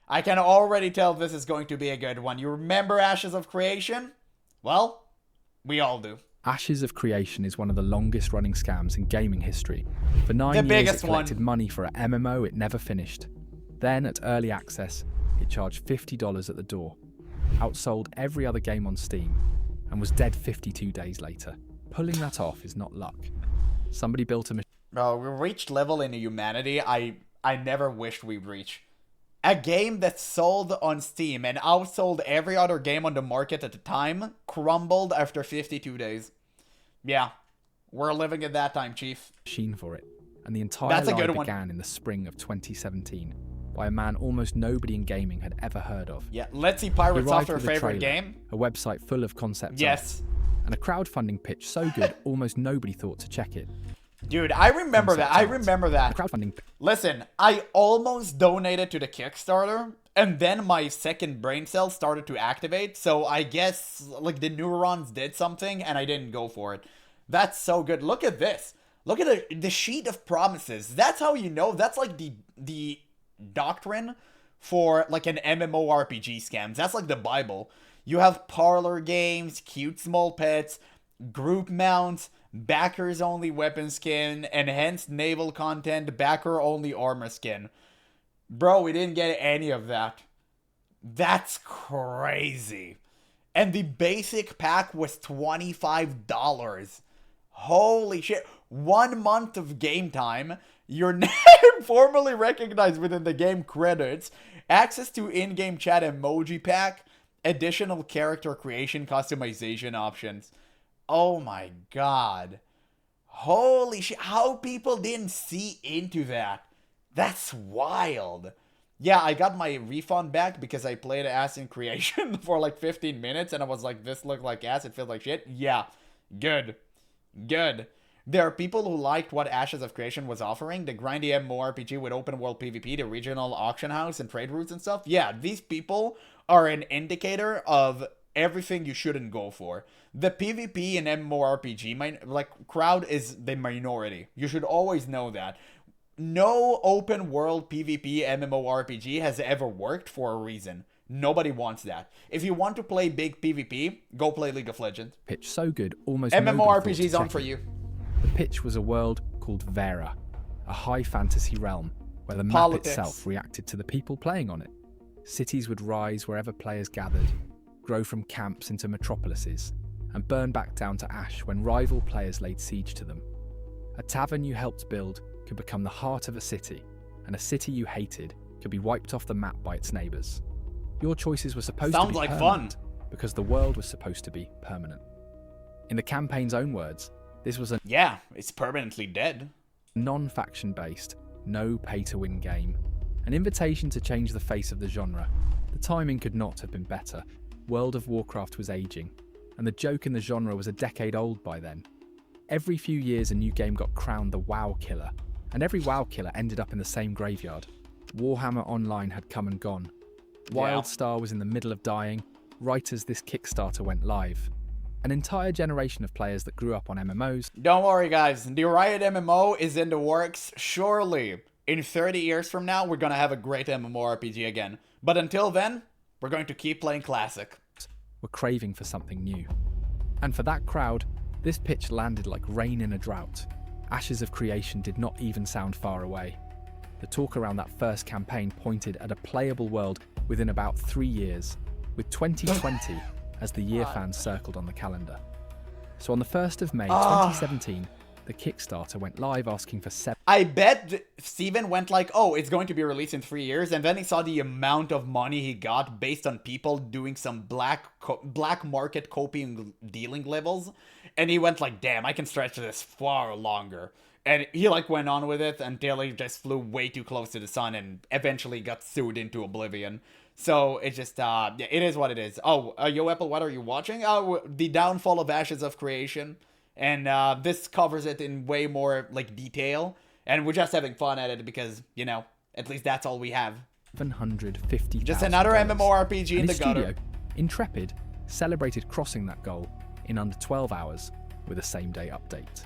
I can already tell this is going to be a good one. You remember Ashes of Creation? Well, we all do. Ashes of Creation is one of the longest running scams in gaming history. For 9 years it collected money for an MMO it never finished. Then at early access, it charged $50 at the door, outsold every other game on Steam, and was dead 52 days later. Pulling that off is not luck. Somebody built a machine. Bro, we reached level in humanity I never wished we'd reach. A game that sold on Steam and outsold every other game on the market at the time crumbled after 52 days. Yeah, we're living at that time, Chief. Machine for it, and the entire lie began in the spring of 2017 by a man almost nobody in gaming had ever heard of. Yeah, let's see Pirates Software favorite game. A website full of concept yes, art, and a crowdfunding pitch so good almost nobody thought to check it. Dude, I remember that. I remember that. Crowdfunding. Listen, I almost donated to the Kickstarter, and then my second brain cell started to activate, so I guess, like, the neurons did something, and I didn't go for it. That's so good. Look at this. Look at the sheet of promises. That's how you know. That's, like, the doctrine for, like, an MMORPG scam. That's, like, the Bible. You have parlor games, cute small pets, group mounts, backers only weapon skin, enhanced naval content, backer only armor skin. Bro, we didn't get any of that. That's crazy. And the basic pack was $25. Holy shit. 1 month of game time, your name formally recognized within the game credits, access to in-game chat emoji pack, additional character creation customization options. Oh my god. Holy shit. How people didn't see into that. That's wild. Yeah, I got my refund back because I played ass in Creation for like 15 minutes and I was like, this looked like ass, it feels like shit. Yeah, good. Good. There are people who liked what Ashes of Creation was offering, the grindy MMORPG with open world PvP, the regional auction house and trade routes and stuff. Yeah, these people are an indicator of everything you shouldn't go for. The PvP and MMORPG crowd is the minority. You should always know that. No open world PvP MMORPG has ever worked for a reason. Nobody wants that. If you want to play big PvP, go play League of Legends. Pitch so good, almost MMORPG's on for you. The pitch was a world called Vera, a high fantasy realm where the map itself reacted to the people playing on it. Cities would rise wherever players gathered, grow from camps into metropolises, and burn back down to ash when rival players laid siege to them. A tavern you helped build could become the heart of a city, and a city you hated could be wiped off the map by its neighbours. Your choices were supposed to be permanent, because the world was supposed to be permanent. In the campaign's own words, this was a it's permanently dead. Non-faction based, no pay-to-win game. An invitation to change the face of the genre. The timing could not have been better. World of Warcraft was aging, and the joke in the genre was a decade old by then. Every few years a new game got crowned the WoW killer, and every WoW killer ended up in the same graveyard. Warhammer Online had come and gone. WildStar was in the middle of dying, right as this Kickstarter went live. An entire generation of players that grew up on MMOs. Don't worry guys, the Riot MMO is in the works. Surely, in 30 years from now, we're gonna have a great MMORPG again. But until then, we're going to keep playing classic. Were craving for something new. And for that crowd, this pitch landed like rain in a drought. Ashes of Creation did not even sound far away. The talk around that first campaign pointed at a playable world within about 3 years, with 2020 as the year fans circled on the calendar. So on the 1st of May 2017, the Kickstarter went live asking for I bet Steven went like, oh, it's going to be released in 3 years, and then he saw the amount of money he got based on people doing some black market copying dealing levels, and he went like, damn, I can stretch this far longer. And he like went on with it until he just flew way too close to the sun and eventually got sued into oblivion. So it just, yeah, it is what it is. Oh, GeneralApple, what are you watching? Oh, the downfall of Ashes of Creation. And this covers it in way more like detail. And we're just having fun at it because, you know, at least that's all we have. $750,000. Just another MMORPG in the gutter. Studio, Intrepid, celebrated crossing that goal in under 12 hours with a same-day update.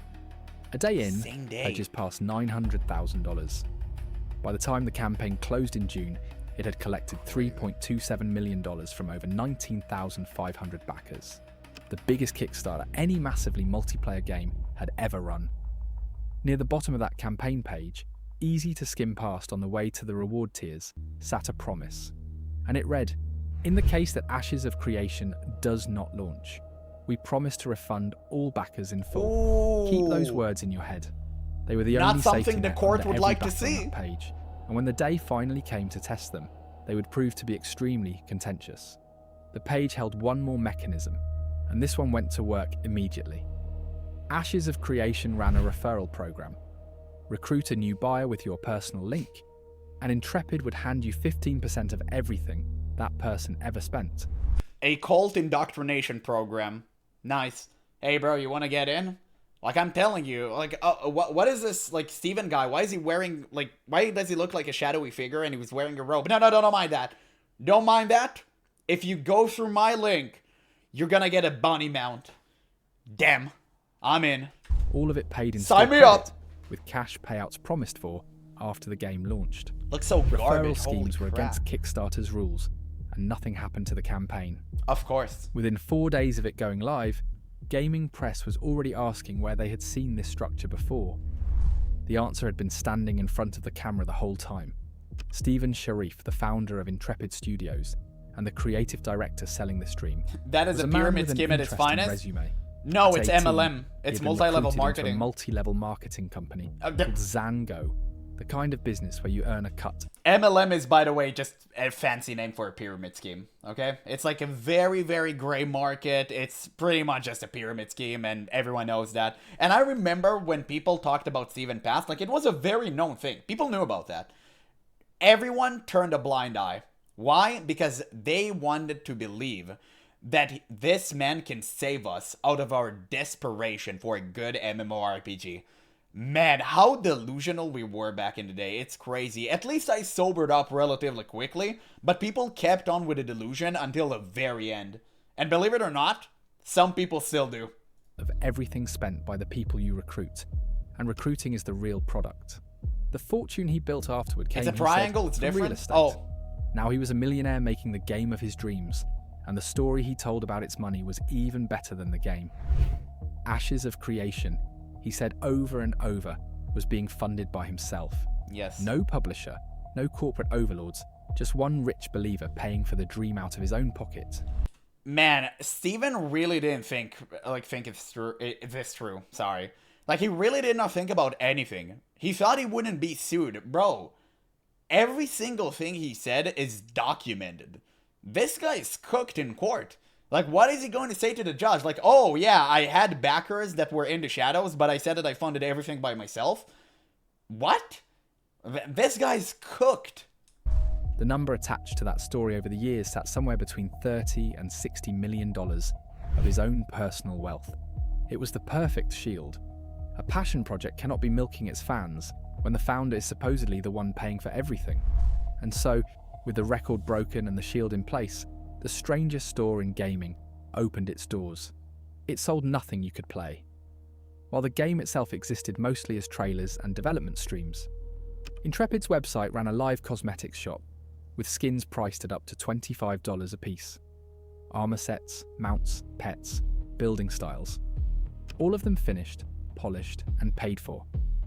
A day in, pledges passed $900,000. By the time the campaign closed in June, It had collected $3.27 million from over 19,500 backers, the biggest Kickstarter any massively multiplayer game had ever run. Near the bottom of that campaign page, easy to skim past on the way to the reward tiers, sat a promise. And it read, "In the case that Ashes of Creation does not launch, we promise to refund all backers in full." Ooh. Keep those words in your head. They were the Not only something safety the net court under would every like to backer on see. that page. And when the day finally came to test them, they would prove to be extremely contentious. The page held one more mechanism, and this one went to work immediately. Ashes of Creation ran a referral program. Recruit a new buyer with your personal link, and Intrepid would hand you 15% of everything that person ever spent. A cult indoctrination program. Nice. Hey bro, you want to get in? Like, I'm telling you, like, what is this, like, Steven guy? Why is he wearing, like, why does he look like a shadowy figure and he was wearing a robe? No, don't mind that. Don't mind that. If you go through my link, you're gonna get a bunny mount. Damn. I'm in. All of it paid in Sign me credit, up. with cash payouts promised for after the game launched. Looks so Referral garbage. schemes were Holy crap. against Kickstarter's rules, and nothing happened to the campaign. Of course. Within 4 days of it going live, gaming press was already asking where they had seen this structure before. The answer had been standing in front of the camera the whole time. Stephen Sharif, the founder of Intrepid Studios and the creative director selling the stream, That is was a man with pyramid an scheme at its interesting finest. resume. No, At it's 18, MLM. he had It's been multi-level recruited into marketing. a multi-level marketing company called the- Zango, the kind of business where you earn a cut. MLM is, by the way, just a fancy name for a pyramid scheme, okay? It's like a very, very gray market. It's pretty much just a pyramid scheme, and everyone knows that. And I remember when people talked about Steven Path, like, it was a very known thing. People knew about that. Everyone turned a blind eye. Why? Because they wanted to believe that this man can save us out of our desperation for a good MMORPG. Man, how delusional we were back in the day. It's crazy. At least I sobered up relatively quickly, but people kept on with the delusion until the very end. And believe it or not, some people still do. Of everything spent by the people you recruit, and recruiting is the real product. The fortune he built afterward came, It's a he triangle, said, it's from real different. estate. Oh, Now he was a millionaire making the game of his dreams, and the story he told about its money was even better than the game. Ashes of Creation, he said over and over, was being funded by himself. yes. No publisher, no corporate overlords, just one rich believer paying for the dream out of his own pocket. Man, Steven really didn't think this through. Sorry. Like, he really did not think about anything. He thought he wouldn't be sued. Bro, every single thing he said is documented. This guy's cooked in court. Like, what is he going to say to the judge? Like, oh, yeah, I had backers that were in the shadows, but I said that I funded everything by myself? What? This guy's cooked. The number attached to that story over the years sat somewhere between $30 and $60 million of his own personal wealth. It was the perfect shield. A passion project cannot be milking its fans when the founder is supposedly the one paying for everything. And so, with the record broken and the shield in place, the strangest store in gaming opened its doors. It sold nothing you could play. While the game itself existed mostly as trailers and development streams, Intrepid's website ran a live cosmetics shop, with skins priced at up to $25 a piece. Armor sets, mounts, pets, building styles. All of them finished, polished, and paid for,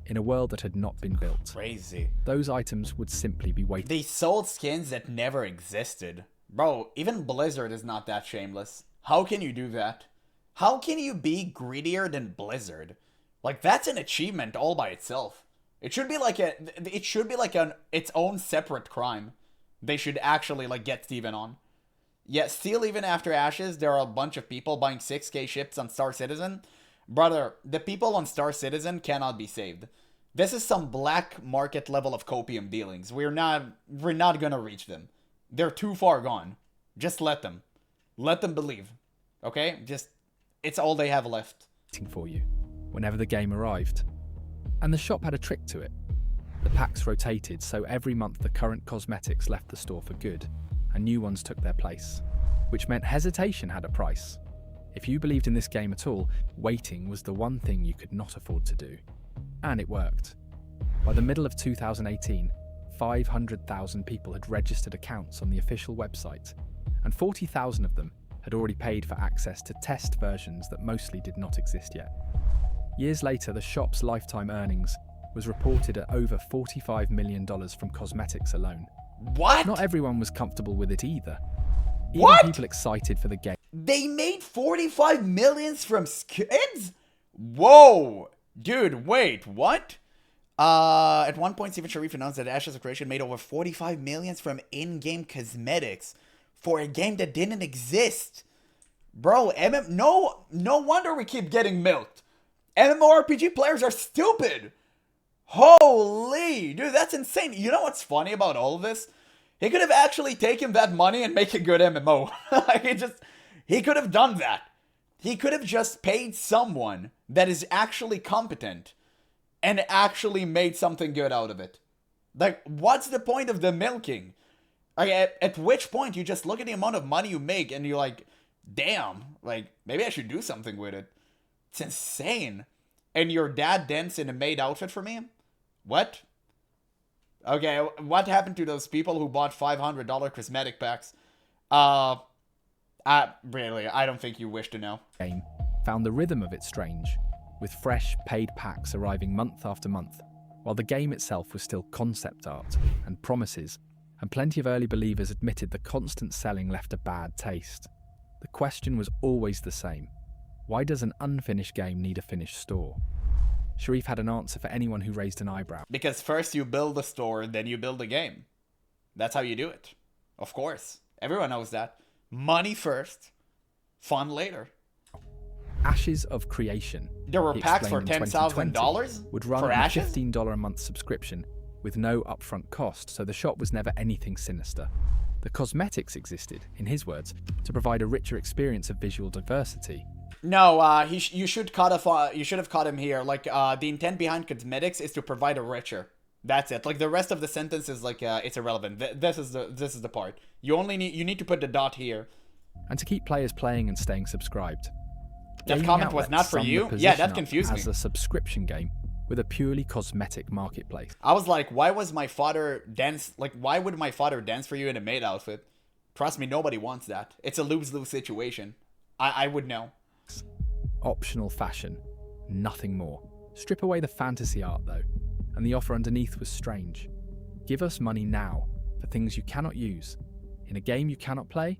in a world that had not been built. Crazy. Those items would simply be waiting. They sold skins that never existed. Bro, even Blizzard is not that shameless. How can you do that? How can you be greedier than Blizzard? Like, that's an achievement all by itself. It should be like its own separate crime. They should actually, like, get Steven on. Yet still, even after Ashes, there are a bunch of people buying 6K ships on Star Citizen. Brother, the people on Star Citizen cannot be saved. This is some black market level of copium dealings. We're not gonna reach them. They're too far gone. Just let them. Let them believe. Okay? It's all they have left. For you, whenever the game arrived. And the shop had a trick to it. The packs rotated, so every month the current cosmetics left the store for good, and new ones took their place. Which meant hesitation had a price. If you believed in this game at all, waiting was the one thing you could not afford to do. And it worked. By the middle of 2018, 500,000 people had registered accounts on the official website, and 40,000 of them had already paid for access to test versions that mostly did not exist yet. Years later, the shop's lifetime earnings was reported at over $45 million from cosmetics alone. What? Not everyone was comfortable with it either. What? Even people excited for the game. They made 45 millions from skins? Whoa! Dude, wait, what? At one point, Steven Sharif announced that Ashes of Creation made over 45 millions from in-game cosmetics for a game that didn't exist. Bro, no wonder we keep getting milked. MMORPG players are stupid. Holy, dude, that's insane. You know what's funny about all of this? He could have actually taken that money and make a good MMO. He could have done that. He could have just paid someone that is actually competent and actually made something good out of it. Like, what's the point of the milking? Like, at which point you just look at the amount of money you make and you're like, damn, like, maybe I should do something with it. It's insane. And your dad dents in a maid outfit for me? What? Okay, what happened to those people who bought $500 cosmetic packs? Really, I don't think you wish to know. Game found the rhythm of it strange, with fresh, paid packs arriving month after month, while the game itself was still concept art and promises, and plenty of early believers admitted the constant selling left a bad taste. The question was always the same. Why does an unfinished game need a finished store? Sharif had an answer for anyone who raised an eyebrow. Because first you build a store, then you build a game. That's how you do it. Of course. Everyone knows that. Money first, fun later. Ashes of Creation. There were packs for $10,000 would run for on a Ashes? $15 a month subscription with no upfront cost, so the shop was never anything sinister. The cosmetics existed, in his words, to provide a richer experience of visual diversity. No, you should have caught him here. Like, the intent behind cosmetics is to provide a richer. That's it. Like, the rest of the sentence is like, it's irrelevant. This is the part. You need to put the dot here. And to keep players playing and staying subscribed. That comment was not for you? Yeah, that confused me. As a subscription game with a purely cosmetic marketplace. I was like, why would my father dance for you in a maid outfit? Trust me, nobody wants that. It's a lose-lose situation. I would know. Optional fashion, nothing more. Strip away the fantasy art though, and the offer underneath was strange. Give us money now for things you cannot use, in a game you cannot play,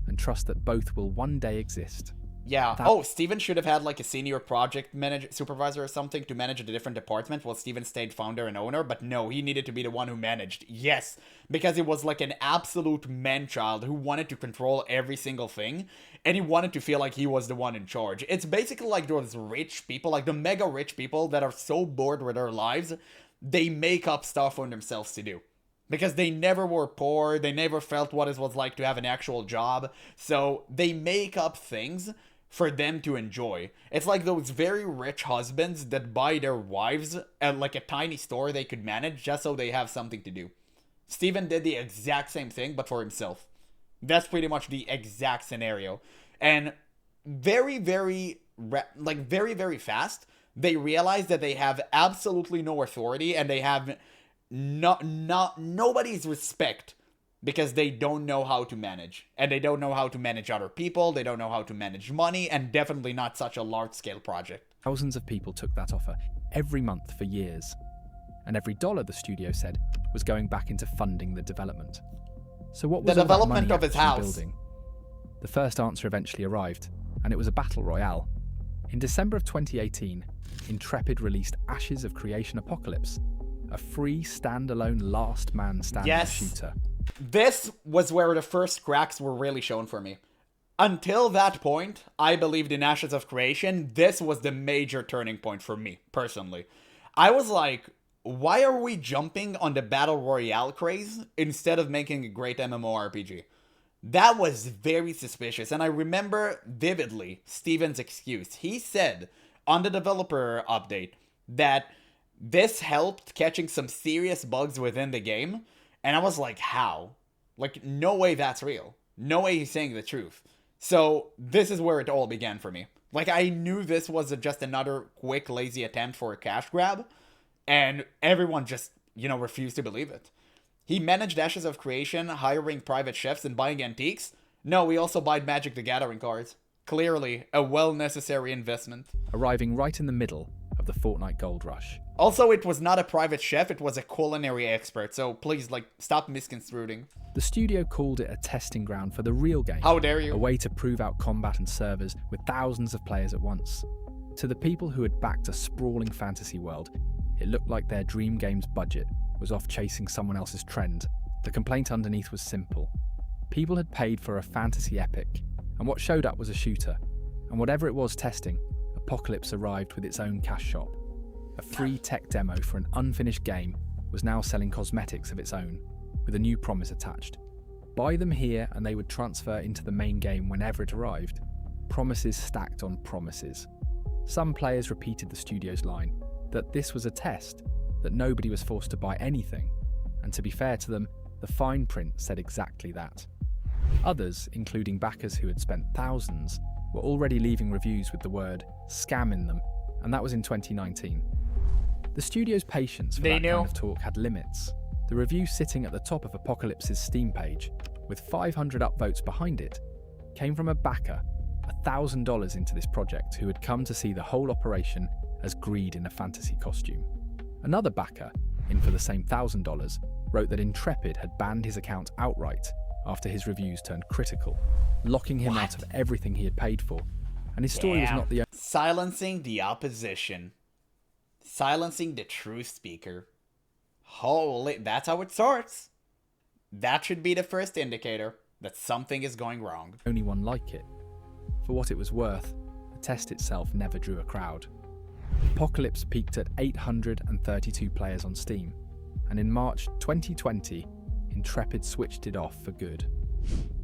and trust that both will one day exist. Yeah. Steven should have had like a senior project supervisor or something to manage a different department while Steven stayed founder and owner, but no, he needed to be the one who managed. Yes, because he was like an absolute man-child who wanted to control every single thing, and he wanted to feel like he was the one in charge. It's basically like those rich people, like the mega rich people that are so bored with their lives, they make up stuff for themselves to do. Because they never were poor, they never felt what it was like to have an actual job, so they make up things for them to enjoy. It's like those very rich husbands that buy their wives at like a tiny store they could manage just so they have something to do. Steven did the exact same thing, but for himself. That's pretty much the exact scenario. And very, very fast, they realize that they have absolutely no authority and they have nobody's respect. Because they don't know how to manage. And they don't know how to manage other people. They don't know how to manage money. And definitely not such a large-scale project. Thousands of people took that offer every month for years. And every dollar, the studio said, was going back into funding the development. So what was the all that development money of his actually house building? The first answer eventually arrived, and it was a battle royale. In December of 2018, Intrepid released Ashes of Creation Apocalypse, a free standalone last man standing shooter. This was where the first cracks were really shown for me. Until that point, I believed in Ashes of Creation. This was the major turning point for me, personally. I was like, why are we jumping on the Battle Royale craze instead of making a great MMORPG? That was very suspicious, and I remember vividly Steven's excuse. He said on the developer update that this helped catching some serious bugs within the game. And I was like, how? Like, no way that's real. No way he's saying the truth. So, this is where it all began for me. Like, I knew this was just another quick, lazy attempt for a cash grab. And everyone just, refused to believe it. He managed Ashes of Creation, hiring private chefs and buying antiques. No, he also bought Magic the Gathering cards. Clearly, a well-necessary investment. Arriving right in the middle of the Fortnite gold rush. Also, it was not a private chef, it was a culinary expert, so please, stop misconstruing. The studio called it a testing ground for the real game. How dare you? A way to prove out combat and servers with thousands of players at once. To the people who had backed a sprawling fantasy world, it looked like their dream game's budget was off chasing someone else's trend. The complaint underneath was simple. People had paid for a fantasy epic, and what showed up was a shooter. And whatever it was testing, Apocalypse arrived with its own cash shop. A free tech demo for an unfinished game was now selling cosmetics of its own, with a new promise attached. Buy them here and they would transfer into the main game whenever it arrived. Promises stacked on promises. Some players repeated the studio's line, that this was a test, that nobody was forced to buy anything. And to be fair to them, the fine print said exactly that. Others, including backers who had spent thousands, were already leaving reviews with the word scam in them, and that was in 2019. The studio's patience for that kind of talk had limits. The review sitting at the top of Apocalypse's Steam page, with 500 upvotes behind it, came from a backer, $1,000 into this project, who had come to see the whole operation as greed in a fantasy costume. Another backer, in for the same $1,000, wrote that Intrepid had banned his account outright after his reviews turned critical, locking him out of everything he had paid for. And his story was not the only. Silencing the opposition. Silencing the truth speaker. Holy, that's how it starts. That should be the first indicator that something is going wrong. Only one like it. For what it was worth, the test itself never drew a crowd. Apocalypse peaked at 832 players on Steam, and in March 2020, Intrepid switched it off for good.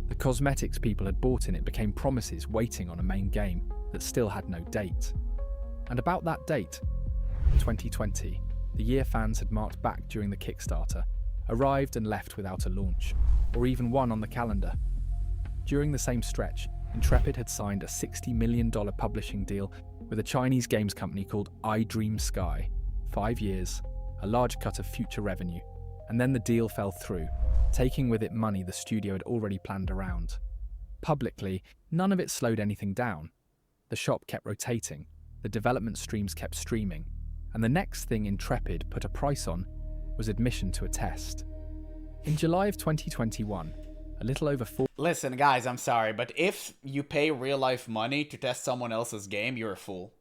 The cosmetics people had bought in it became promises waiting on a main game that still had no date. And about that date, 2020, the year fans had marked back during the Kickstarter, arrived and left without a launch, or even one on the calendar. During the same stretch, Intrepid had signed a $60 million publishing deal with a Chinese games company called iDream Sky. 5 years, a large cut of future revenue, and then the deal fell through, taking with it money the studio had already planned around. Publicly, none of it slowed anything down. The shop kept rotating, the development streams kept streaming, and the next thing Intrepid put a price on was admission to a test. In July of 2021, a little over 4... Listen, guys, I'm sorry, but if you pay real-life money to test someone else's game, you're a fool.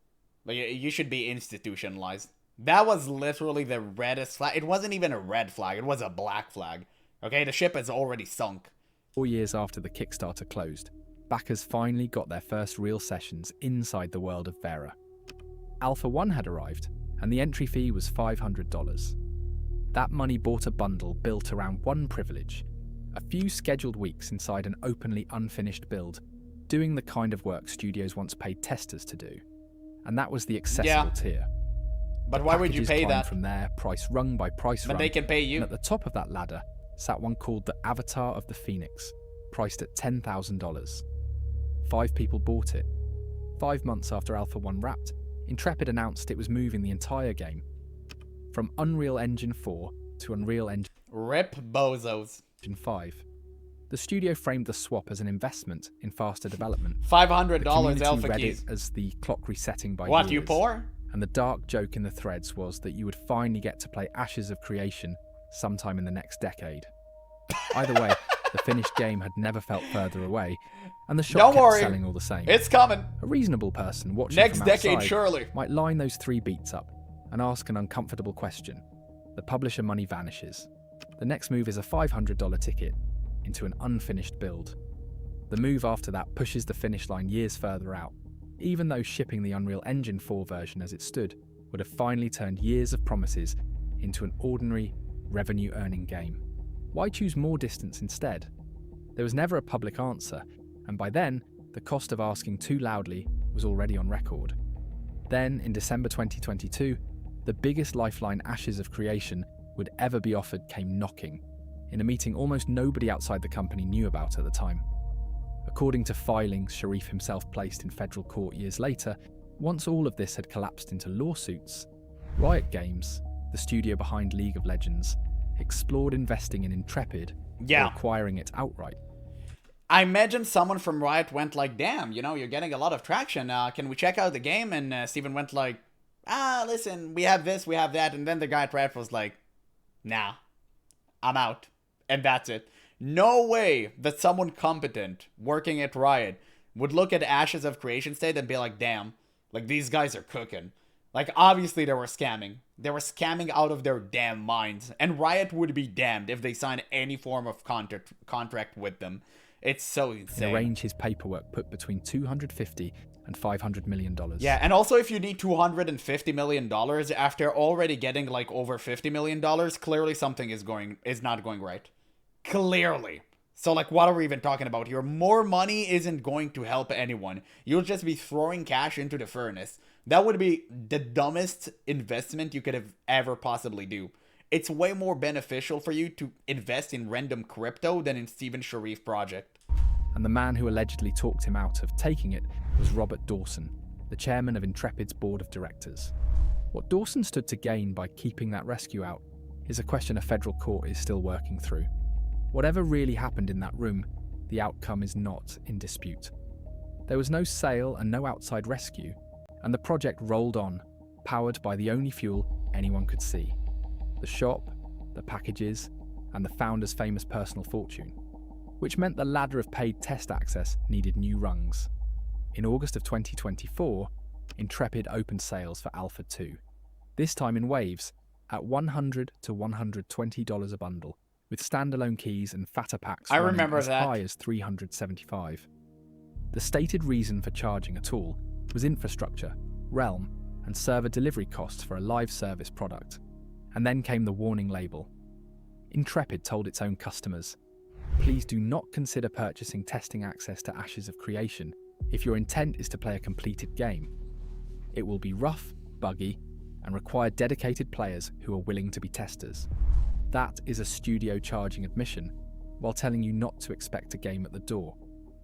You should be institutionalized. That was literally the reddest flag. It wasn't even a red flag, it was a black flag. Okay, the ship has already sunk. 4 years after the Kickstarter closed, backers finally got their first real sessions inside the world of Vera. Alpha 1 had arrived, and the entry fee was $500. That money bought a bundle built around one privilege: a few scheduled weeks inside an openly unfinished build, doing the kind of work studios once paid testers to do. And that was the accessible tier. But why would you pay that? From there, price rung by price rung. But they can pay you. And at the top of that ladder sat one called the Avatar of the Phoenix, priced at $10,000. 5 people bought it. 5 months after Alpha 1 wrapped, Intrepid announced it was moving the entire game from Unreal Engine 4 to Unreal Engine... Rip bozos. 5. The studio framed the swap as an investment in faster development. $500 alpha read keys. It as the clock resetting by What, years. you poor? And the dark joke in the threads was that you would finally get to play Ashes of Creation sometime in the next decade. Either way, the finished game had never felt further away, and the shop kept selling all the same. It's coming. A reasonable person watching next from decade outside surely might line those 3 beats up and ask an uncomfortable question. The publisher money vanishes. The next move is a $500 ticket into an unfinished build. The move after that pushes the finish line years further out, even though shipping the Unreal Engine 4 version as it stood would have finally turned years of promises into an ordinary, revenue-earning game. Why choose more distance instead? There was never a public answer, and by then, the cost of asking too loudly was already on record. Then, in December 2022, the biggest lifeline Ashes of Creation would ever be offered came knocking, in a meeting almost nobody outside the company knew about at the time. According to filings Sharif himself placed in federal court years later, once all of this had collapsed into lawsuits, Riot Games, the studio behind League of Legends, explored investing in Intrepid or acquiring it outright. I imagine someone from Riot went like, damn, you're getting a lot of traction. Can we check out the game? And Steven went like, listen, we have this, we have that. And then the guy at Riot was like, nah, I'm out. And that's it. No way that someone competent working at Riot would look at Ashes of Creation State and be like, damn, like these guys are cooking. Like, obviously they were scamming. They were scamming out of their damn minds. And Riot would be damned if they signed any form of contract with them. It's so insane. In arrange his paperwork put between $250 and $500 million. Yeah, and also if you need $250 million after already getting like over $50 million, clearly something is not going right. Clearly. So like, what are we even talking about here? More money isn't going to help anyone. You'll just be throwing cash into the furnace. That would be the dumbest investment you could have ever possibly do. It's way more beneficial for you to invest in random crypto than in Steven Sharif project. And the man who allegedly talked him out of taking it was Robert Dawson, the chairman of Intrepid's board of directors. What Dawson stood to gain by keeping that rescue out is a question a federal court is still working through. Whatever really happened in that room, the outcome is not in dispute. There was no sale and no outside rescue, and the project rolled on, powered by the only fuel anyone could see: the shop, the packages, and the founder's famous personal fortune, which meant the ladder of paid test access needed new rungs. In August of 2024, Intrepid opened sales for Alpha 2, this time in waves, at $100 to $120 a bundle, with standalone keys and fatter packs running as high as $375. The stated reason for charging at all was infrastructure, realm, and server delivery costs for a live service product. And then came the warning label. Intrepid told its own customers, please do not consider purchasing testing access to Ashes of Creation if your intent is to play a completed game. It will be rough, buggy, and require dedicated players who are willing to be testers. That is a studio charging admission, while telling you not to expect a game at the door.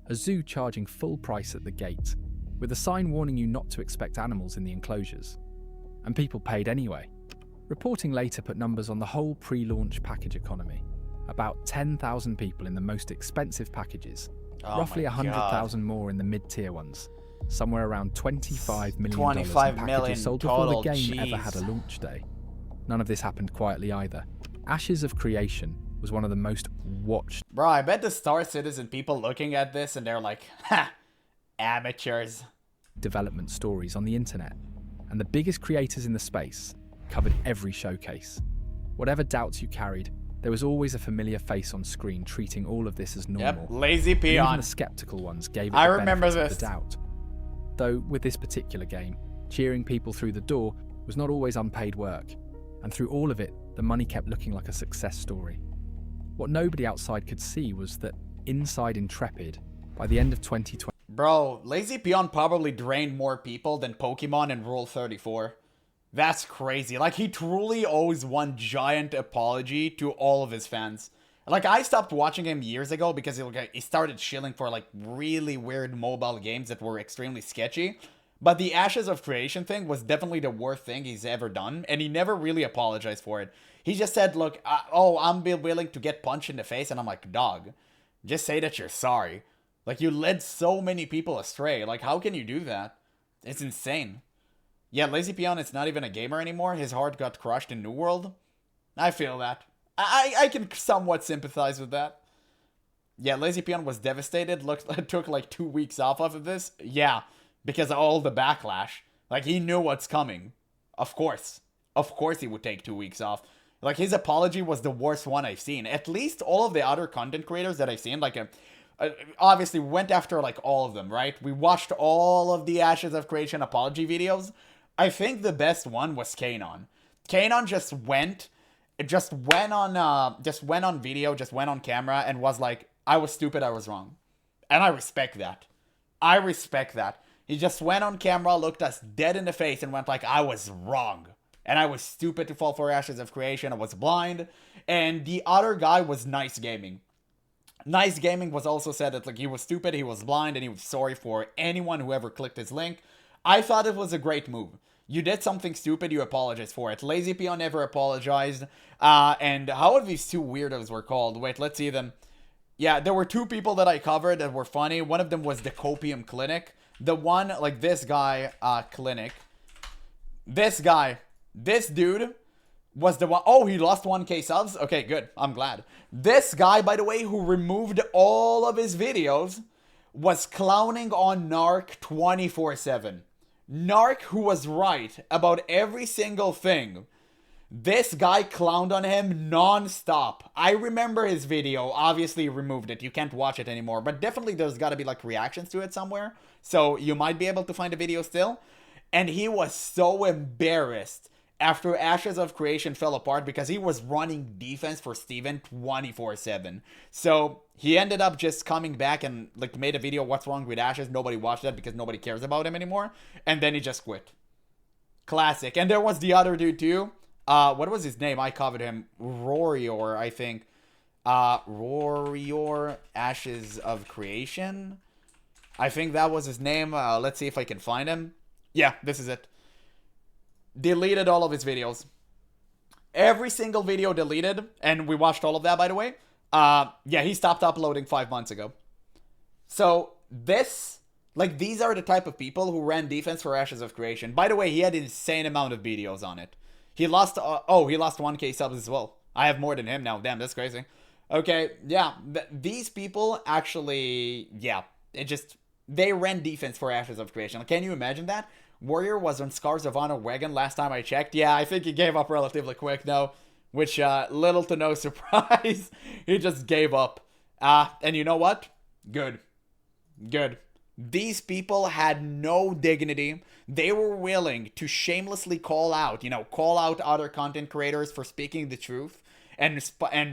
A zoo charging full price at the gate, with a sign warning you not to expect animals in the enclosures. And people paid anyway. Reporting later put numbers on the whole pre-launch package economy. About 10,000 people in the most expensive packages, roughly 100,000 more in the mid-tier ones, somewhere around $25 million in packages sold before the game ever had a launch day. None of this happened quietly either. Ashes of Creation was one of the most watched. Bro, I bet the Star Citizen people looking at this and they're like, ha, amateurs. Development stories on the internet, and the biggest creators in the space covered every showcase. Whatever doubts you carried, there was always a familiar face on screen treating all of this as normal. Yep, lazy peon. Even the skeptical ones gave it the benefit of the doubt. Though with this particular game, cheering people through the door was not always unpaid work, and through all of it, the money kept looking like a success story. What nobody outside could see was that inside Intrepid, by the end of 2020... Bro, Lazy Peon probably drained more people than Pokemon in Rule 34. That's crazy. Like, he truly owes one giant apology to all of his fans. Like, I stopped watching him years ago because he started shilling for, like, really weird mobile games that were extremely sketchy. But the Ashes of Creation thing was definitely the worst thing he's ever done, and he never really apologized for it. He just said, look, I'm willing to get punched in the face, and I'm like, dog, just say that you're sorry. Like, you led so many people astray. Like, how can you do that? It's insane. Yeah, Lazy Peon is not even a gamer anymore. His heart got crushed in New World. I feel that. I can somewhat sympathize with that. Yeah, Lazy Peon was devastated. Took like 2 weeks off of this. Yeah, because of all the backlash. Like, he knew what's coming. Of course. Of course he would take 2 weeks off. Like, his apology was the worst one I've seen. At least all of the other content creators that I've seen, like, obviously went after, like, all of them, right? We watched all of the Ashes of Creation apology videos. I think the best one was Kanon. Kanon just went on video, just went on camera and was like, I was stupid, I was wrong. And I respect that. I respect that. He just went on camera, looked us dead in the face and went like, I was wrong. And I was stupid to fall for Ashes of Creation. I was blind. And the other guy was Nice Gaming. Nice Gaming was also said that, like, he was stupid, he was blind, and he was sorry for anyone who ever clicked his link. I thought it was a great move. You did something stupid, you apologize for it. Lazy Peon never apologized. And how are these two weirdos were called? Wait, let's see them. Yeah, there were two people that I covered that were funny. One of them was the Copium Clinic. The one, like this guy, Clinic. This guy, this dude was the one. Oh, he lost 1K subs? Okay, good. I'm glad. This guy, by the way, who removed all of his videos, was clowning on Narc 24/7. Narc, who was right about every single thing. This guy clowned on him non-stop. I remember his video. Obviously, he removed it. You can't watch it anymore. But definitely there's got to be like reactions to it somewhere. So you might be able to find the video still. And he was so embarrassed after Ashes of Creation fell apart because he was running defense for Steven 24/7. So he ended up just coming back and like made a video, what's wrong with Ashes? Nobody watched that because nobody cares about him anymore. And then he just quit. Classic. And there was the other dude too. What was his name? I covered him. Rorior, I think. Rorior Ashes of Creation. I think that was his name. Let's see if I can find him. Yeah, this is it. Deleted all of his videos. Every single video deleted. And we watched all of that, by the way. Yeah, he stopped uploading 5 months ago. So, these are the type of people who ran defense for Ashes of Creation. By the way, he had an insane amount of videos on it. He lost 1K subs as well. I have more than him now. Damn, that's crazy. Okay, yeah. These people actually, yeah. They ran defense for Ashes of Creation. Can you imagine that? Warrior was on Scars of Honor wagon last time I checked. Yeah, I think he gave up relatively quick, though. Which, little to no surprise. He just gave up. And you know what? Good. Good. These people had no dignity. They were willing to shamelessly call out other content creators for speaking the truth and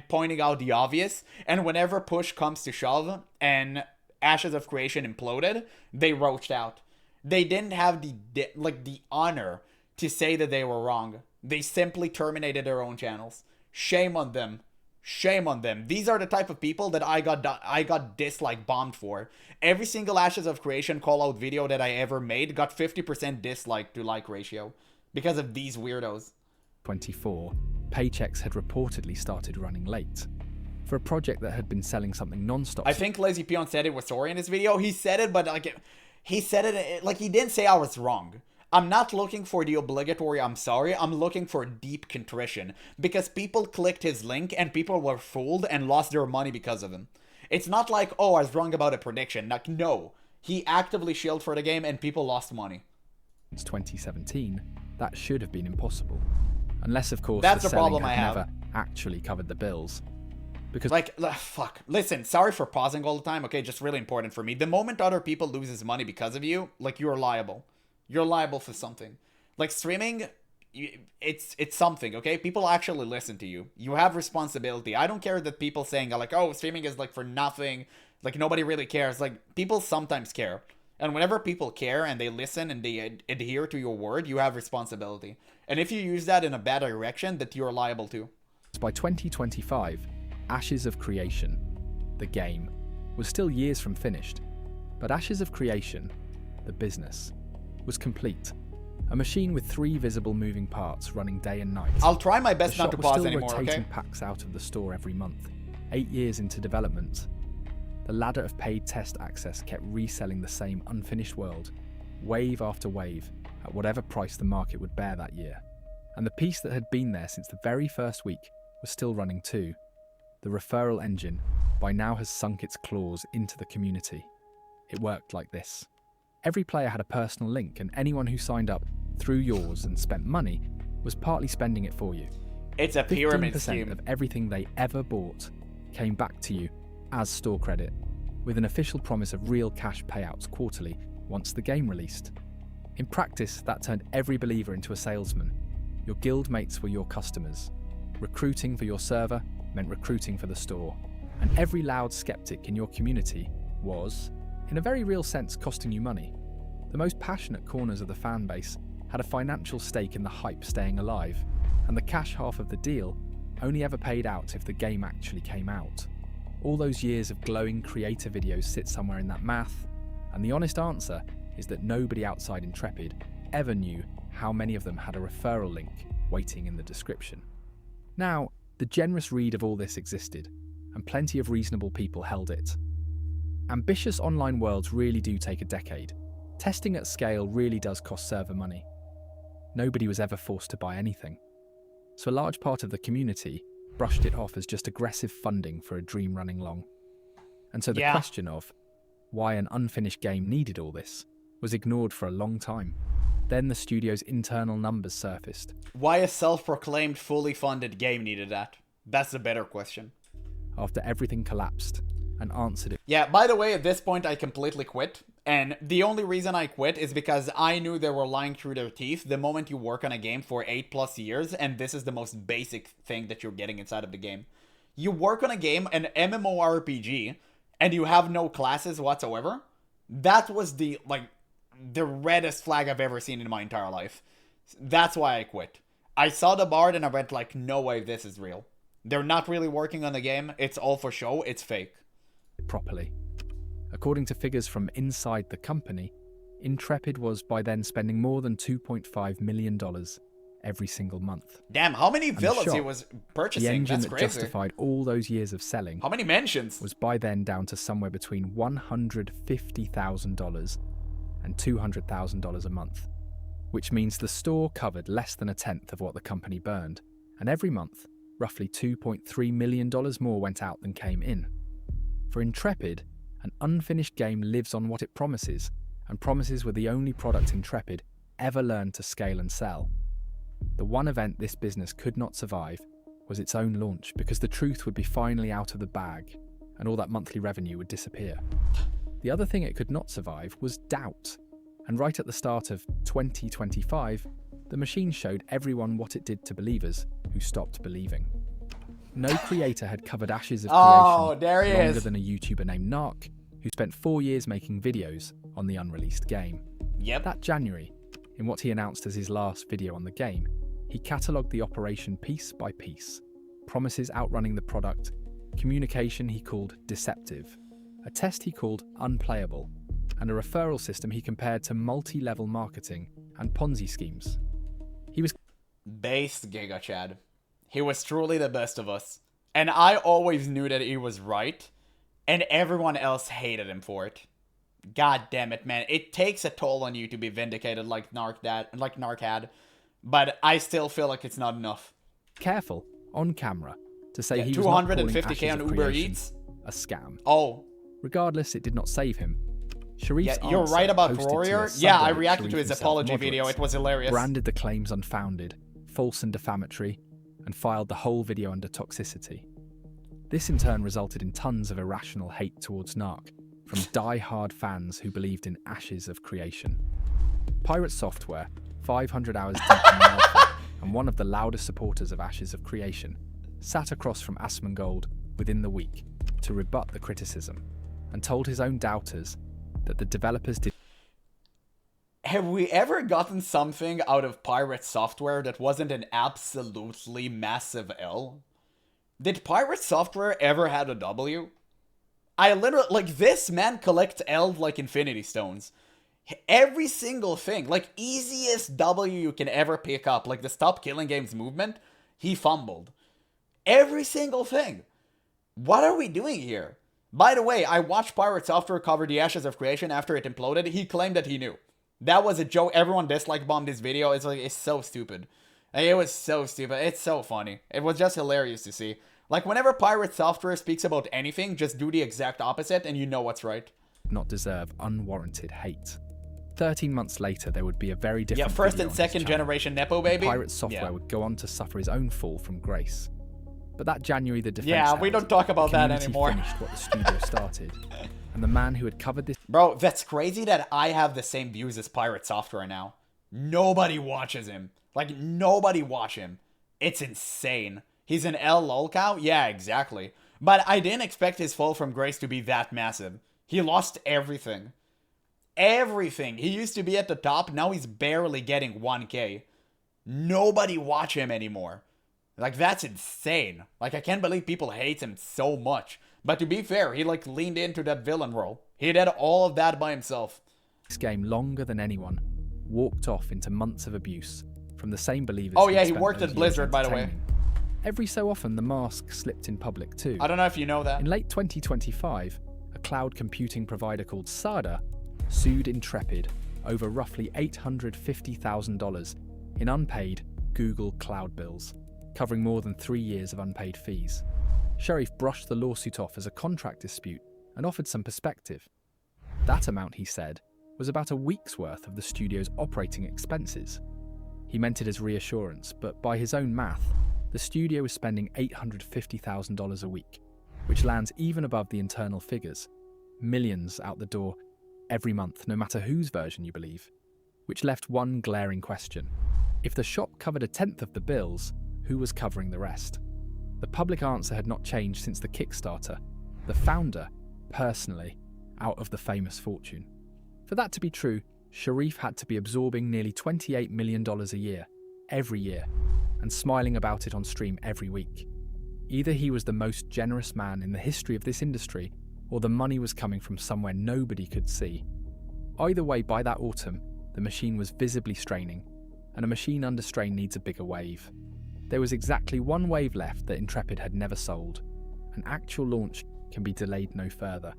pointing out the obvious. And whenever push comes to shove and Ashes of Creation imploded, they roached out. They didn't have the honor to say that they were wrong. They simply terminated their own channels. Shame on them. Shame on them. These are the type of people that I got dislike bombed for. Every single Ashes of Creation call out video that I ever made got 50% dislike to like ratio because of these weirdos. 24, paychecks had reportedly started running late. For a project that had been selling something non-stop. I think Lazy Peon said it was sorry in his video. He said it, but he said it like he didn't say I was wrong. I'm not looking for the obligatory I'm sorry, I'm looking for deep contrition. Because people clicked his link and people were fooled and lost their money because of him. It's not like, oh, I was wrong about a prediction. Like, no. He actively shilled for the game and people lost money. Since 2017, that should have been impossible. Unless, of course, that's the problem selling I had have. never actually covered the bills. Because fuck. Listen, sorry for pausing all the time, okay? Just really important for me. The moment other people loses money because of you, like, you're liable. You're liable for something. Like, streaming, it's something, okay? People actually listen to you. You have responsibility. I don't care that people saying, like, oh, streaming is, like, for nothing. Like, nobody really cares. Like, people sometimes care. And whenever people care and they listen and they adhere to your word, you have responsibility. And if you use that in a bad direction, that you're liable to. By 2025, Ashes of Creation, the game, was still years from finished. But Ashes of Creation, the business, was complete. A machine with 3 visible moving parts running day and night. I'll try my best not to pause anymore, okay? The shop was still rotating packs out of the store every month. 8 years into development, the ladder of paid test access kept reselling the same unfinished world, wave after wave, at whatever price the market would bear that year. And the piece that had been there since the very first week was still running too. The referral engine by now has sunk its claws into the community. It worked like this. Every player had a personal link, and anyone who signed up through yours and spent money was partly spending it for you. It's a pyramid 15% scheme. of everything they ever bought came back to you as store credit, with an official promise of real cash payouts quarterly once the game released. In practice, that turned every believer into a salesman. Your guild mates were your customers. Recruiting for your server meant recruiting for the store. And every loud skeptic in your community was, in a very real sense, costing you money. The most passionate corners of the fan base had a financial stake in the hype staying alive, and the cash half of the deal only ever paid out if the game actually came out. All those years of glowing creator videos sit somewhere in that math, and the honest answer is that nobody outside Intrepid ever knew how many of them had a referral link waiting in the description. Now, the generous read of all this existed, and plenty of reasonable people held it. Ambitious online worlds really do take a decade. Testing at scale really does cost server money. Nobody was ever forced to buy anything. So a large part of the community brushed it off as just aggressive funding for a dream running long. And so the question of why an unfinished game needed all this was ignored for a long time. Then the studio's internal numbers surfaced. Why a self-proclaimed fully funded game needed that? That's the better question. After everything collapsed and answered it. Yeah, by the way, at this point I completely quit. And the only reason I quit is because I knew they were lying through their teeth the moment you work on a game for 8+ years, and this is the most basic thing that you're getting inside of the game. You work on a game, an MMORPG, and you have no classes whatsoever. That was the reddest flag I've ever seen in my entire life. That's why I quit. I saw the board and I went like, no way, this is real. They're not really working on the game. It's all for show. It's fake. Properly. According to figures from inside the company, Intrepid was by then spending more than $2.5 million every single month. Damn, how many villas he was purchasing? The engine That's that crazy. justified all those years of selling. How many mentions? Was by then down to somewhere between $150,000 and $200,000 a month, which means the store covered less than a tenth of what the company burned, and every month, roughly $2.3 million more went out than came in. For Intrepid, an unfinished game lives on what it promises, and promises were the only product Intrepid ever learned to scale and sell. The one event this business could not survive was its own launch, because the truth would be finally out of the bag, and all that monthly revenue would disappear. The other thing it could not survive was doubt, and right at the start of 2025, the machine showed everyone what it did to believers who stopped believing. No creator had covered Ashes of Creation longer than a YouTuber named Narc, who spent 4 years making videos on the unreleased game. Yep. That January, in what he announced as his last video on the game, he catalogued the operation piece by piece. Promises outrunning the product, communication he called deceptive, a test he called unplayable, and a referral system he compared to multi-level marketing and Ponzi schemes. He was based, Giga Chad. He was truly the best of us. And I always knew that he was right, and everyone else hated him for it. God damn it, man. It takes a toll on you to be vindicated like Narc had, but I still feel like it's not enough. Careful, on camera, to say he was not calling $250K on Uber Eats a scam. Oh. Regardless, it did not save him. Sharif's you're right about Warrior. Yeah, I reacted Sharif to his apology video. It was hilarious. Branded the claims unfounded, false and defamatory, and filed the whole video under toxicity. This in turn resulted in tons of irrational hate towards Narc from die-hard fans who believed in Ashes of Creation. Pirate Software, 500 hours deep in the alpha, and one of the loudest supporters of Ashes of Creation, sat across from Asmongold within the week to rebut the criticism, and told his own doubters that the developers did. Have we ever gotten something out of Pirate Software that wasn't an absolutely massive L? Did Pirate Software ever have a W? I literally, like, this man collects L's like Infinity Stones. Every single thing, like, easiest W you can ever pick up, like the Stop Killing Games movement, he fumbled. Every single thing. What are we doing here? By the way, I watched Pirate Software cover the Ashes of Creation after it imploded. He claimed that he knew. That was a joke. Everyone dislike bombed this video. It's like, it's so stupid. It was so stupid. It's so funny. It was just hilarious to see. Like, whenever Pirate Software speaks about anything, just do the exact opposite and you know what's right. Not deserve unwarranted hate. 13 months later, there would be a very different. Yeah, first and second generation Nepo baby. Pirate Software would go on to suffer his own fall from grace. But that January, the defense. Yeah, we don't talk about that anymore. Finished what the studio started, and the man who had covered this. Bro, that's crazy that I have the same views as Pirate Software now. Nobody watches him. Like, nobody watch him. It's insane. He's an L lolcow? Yeah, exactly. But I didn't expect his fall from grace to be that massive. He lost everything. Everything. He used to be at the top, now he's barely getting 1K. Nobody watch him anymore. Like, that's insane. Like, I can't believe people hate him so much. But to be fair, he, like, leaned into that villain role. He did all of that by himself. This game longer than anyone, walked off into months of abuse from the same believers. Oh yeah, he worked at Blizzard, by the way. Every so often, the mask slipped in public too. I don't know if you know that. In late 2025, a cloud computing provider called SADA sued Intrepid over roughly $850,000 in unpaid Google Cloud bills, covering more than 3 years of unpaid fees. Sharif brushed the lawsuit off as a contract dispute and offered some perspective. That amount, he said, was about a week's worth of the studio's operating expenses. He meant it as reassurance, but by his own math, the studio was spending $850,000 a week, which lands even above the internal figures, millions out the door every month, no matter whose version you believe, which left one glaring question. If the shop covered a tenth of the bills, who was covering the rest? The public answer had not changed since the Kickstarter, the founder, personally, out of the famous fortune. For that to be true, Sharif had to be absorbing nearly $28 million a year, every year, and smiling about it on stream every week. Either he was the most generous man in the history of this industry, or the money was coming from somewhere nobody could see. Either way, by that autumn, the machine was visibly straining, and a machine under strain needs a bigger wave. There was exactly one wave left that Intrepid had never sold. An actual launch can be delayed no further.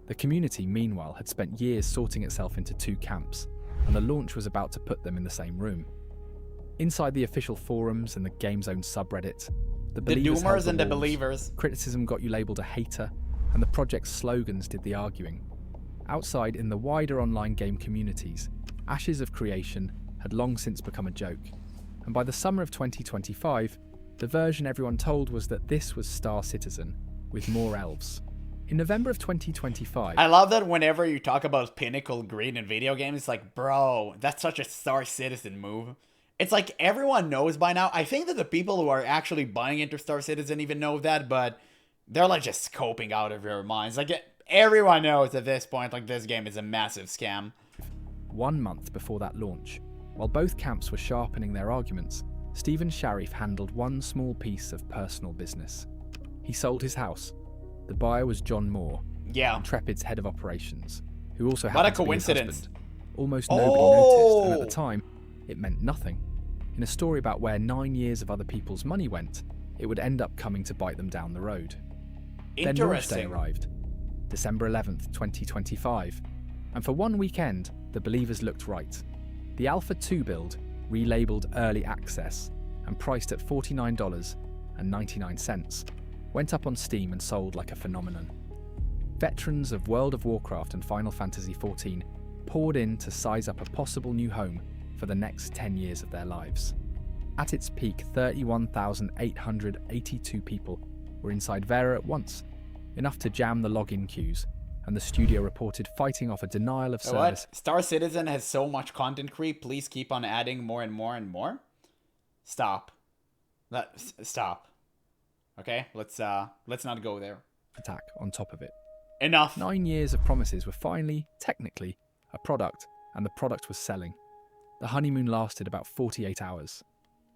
The community, meanwhile, had spent years sorting itself into two camps, and the launch was about to put them in the same room. Inside the official forums and the GameZone subreddit, the doomers and the believers. Criticism got you labelled a hater, and the project's slogans did the arguing. Outside, in the wider online game communities, Ashes of Creation had long since become a joke, and by the summer of 2025, the version everyone told was that this was Star Citizen, with more elves. In November of 2025... I love that whenever you talk about pinnacle greed in video games, it's like, bro, that's such a Star Citizen move. It's like everyone knows by now. I think that the people who are actually buying into Star Citizen even know that, but they're like just scoping out of their minds. Like everyone knows at this point, like this game is a massive scam. 1 month before that launch, while both camps were sharpening their arguments, Stephen Sharif handled one small piece of personal business. He sold his house. The buyer was John Moore, Intrepid's head of operations, who also happened to be his husband. Almost nobody noticed, and at the time, it meant nothing. In a story about where 9 years of other people's money went, it would end up coming to bite them down the road. Then launch day arrived, December 11th, 2025, and for one weekend, the believers looked right. The Alpha 2 build, relabeled Early Access and priced at $49.99, went up on Steam and sold like a phenomenon. Veterans of World of Warcraft and Final Fantasy XIV poured in to size up a possible new home for the next 10 years of their lives. At its peak, 31,882 people were inside Vera at once, enough to jam the login queues, and the studio reported fighting off a denial of service. What? Star Citizen has so much content creep, please keep on adding more and more and more? Stop. Stop. Okay, let's not go there. Attack on top of it. Enough. 9 years of promises were finally, technically, a product, and the product was selling. The honeymoon lasted about 48 hours.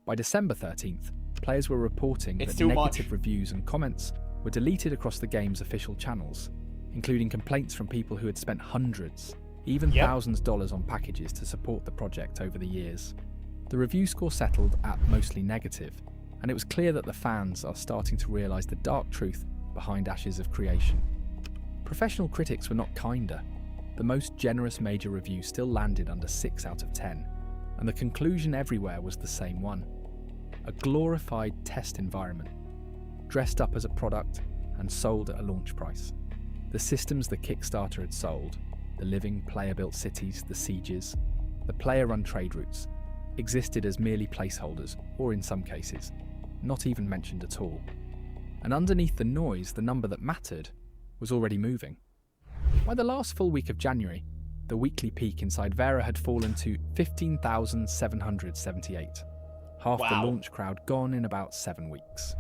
By December 13th, players were reporting that negative reviews and comments were deleted across the game's official channels, including complaints from people who had spent hundreds, even thousands of dollars on packages to support the project over the years. The review score settled at mostly negative, and it was clear that the fans are starting to realise the dark truth behind Ashes of Creation. Professional critics were not kinder. The most generous major review still landed under 6 out of 10, and the conclusion everywhere was the same one. A glorified test environment, dressed up as a product and sold at a launch price. The systems the Kickstarter had sold, the living player-built cities, the sieges, the player-run trade routes, existed as merely placeholders, or in some cases, not even mentioned at all. And underneath the noise, the number that mattered was already moving. By the last full week of January, the weekly peak inside Vera had fallen to 15,778. Half the launch crowd gone in about 7 weeks.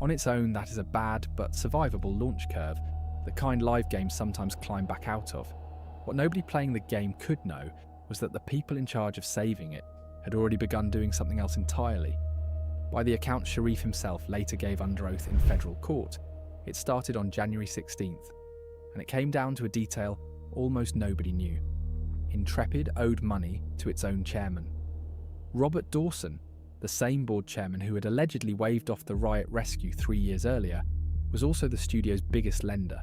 On its own, that is a bad but survivable launch curve, the kind live games sometimes climb back out of. What nobody playing the game could know was that the people in charge of saving it had already begun doing something else entirely. By the account Sharif himself later gave under oath in federal court, it started on January 16th, and it came down to a detail almost nobody knew. Intrepid owed money to its own chairman. Robert Dawson, the same board chairman who had allegedly waved off the riot rescue 3 years earlier, was also the studio's biggest lender.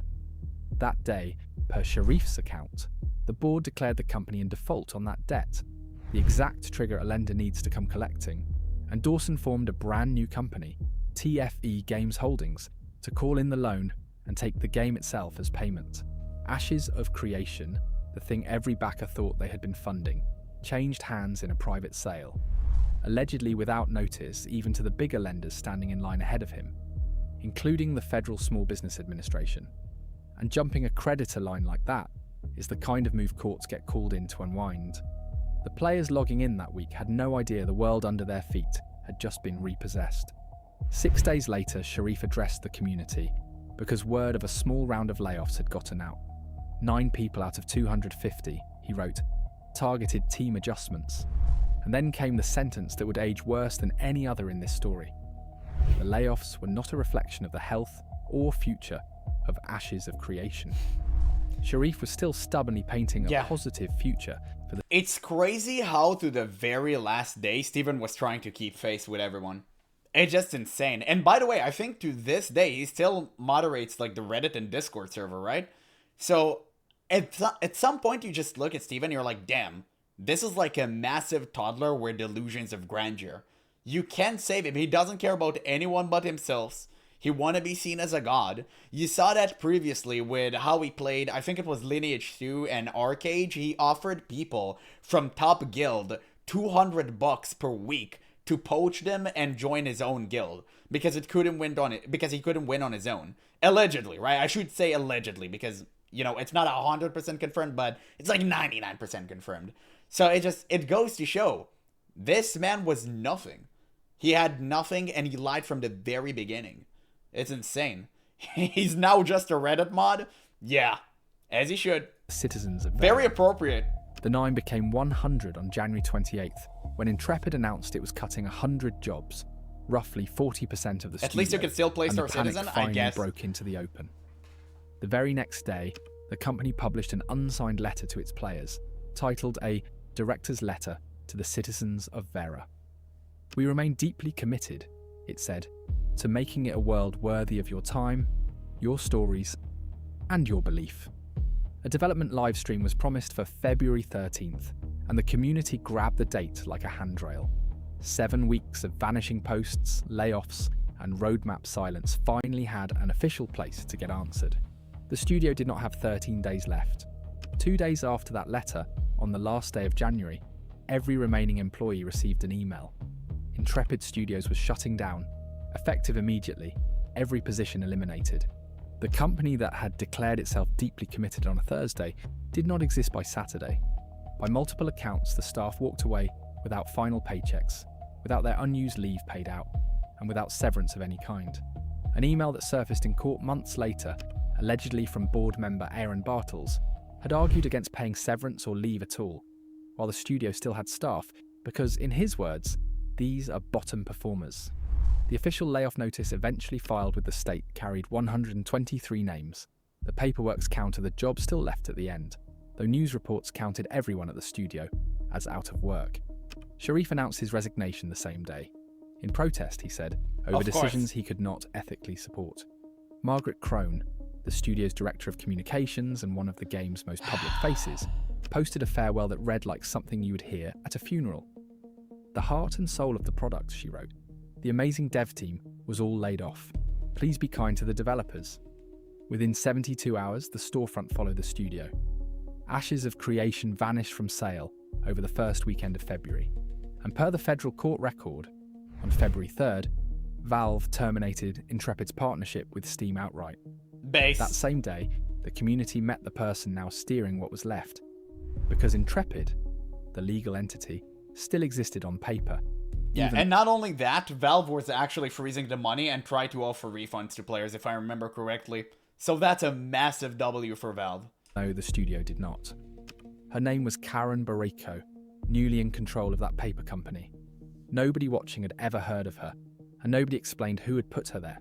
That day, per Sharif's account, the board declared the company in default on that debt, the exact trigger a lender needs to come collecting, and Dawson formed a brand new company, TFE Games Holdings, to call in the loan and take the game itself as payment. Ashes of Creation, the thing every backer thought they had been funding, changed hands in a private sale, allegedly without notice even to the bigger lenders standing in line ahead of him, including the Federal Small Business Administration. And jumping a creditor line like that is the kind of move courts get called in to unwind. The players logging in that week had no idea the world under their feet had just been repossessed. 6 days later, Sharif addressed the community because word of a small round of layoffs had gotten out. 9 people out of 250, he wrote, targeted team adjustments. And then came the sentence that would age worse than any other in this story. The layoffs were not a reflection of the health or future of Ashes of Creation. Sharif was still stubbornly painting a positive future for the... It's crazy how to the very last day Steven was trying to keep face with everyone. It's just insane. And by the way, I think to this day he still moderates like the Reddit and Discord server, right? So at some point you just look at Steven and you're like, damn, this is like a massive toddler with delusions of grandeur. You can't save him. He doesn't care about anyone but himself. He want to be seen as a god. You saw that previously with how he played, I think it was Lineage 2 and Arcade. He offered people from Top Guild $200 per week to poach them and join his own guild because he couldn't win on his own. Allegedly, right? I should say allegedly because, you know, it's not 100% confirmed, but it's like 99% confirmed. So it goes to show this man was nothing. He had nothing and he lied from the very beginning. It's insane. He's now just a Reddit mod? Yeah, as he should. Citizens of very appropriate. The 9 became 100 on January 28th, when Intrepid announced it was cutting 100 jobs, roughly 40% of the studio. At least you can still play Star Citizen, I guess. Broke into the open. The very next day, the company published an unsigned letter to its players, titled a Director's Letter to the Citizens of Vera. We remain deeply committed, it said, to making it a world worthy of your time, your stories, and your belief. A development livestream was promised for February 13th, and the community grabbed the date like a handrail. 7 weeks of vanishing posts, layoffs, and roadmap silence finally had an official place to get answered. The studio did not have 13 days left. 2 days after that letter, on the last day of January, every remaining employee received an email. Intrepid Studios was shutting down. Effective immediately, every position eliminated. The company that had declared itself deeply committed on a Thursday did not exist by Saturday. By multiple accounts, the staff walked away without final paychecks, without their unused leave paid out, and without severance of any kind. An email that surfaced in court months later, allegedly from board member Aaron Bartels, had argued against paying severance or leave at all, while the studio still had staff, because, in his words, these are bottom performers. The official layoff notice eventually filed with the state carried 123 names. The paperwork's count of the jobs still left at the end, though news reports counted everyone at the studio as out of work. Sharif announced his resignation the same day. In protest, he said, over decisions he could not ethically support. Margaret Crone, the studio's director of communications and one of the game's most public faces, posted a farewell that read like something you would hear at a funeral. The heart and soul of the product, she wrote. The amazing dev team was all laid off. Please be kind to the developers. Within 72 hours, the storefront followed the studio. Ashes of Creation vanished from sale over the first weekend of February. And per the federal court record, on February 3rd, Valve terminated Intrepid's partnership with Steam outright. Base. That same day, the community met the person now steering what was left, because Intrepid, the legal entity, still existed on paper. Yeah, and not only that, Valve was actually freezing the money and tried to offer refunds to players, if I remember correctly. So that's a massive W for Valve. No, the studio did not. Her name was Karen Barrico, newly in control of that paper company. Nobody watching had ever heard of her, and nobody explained who had put her there.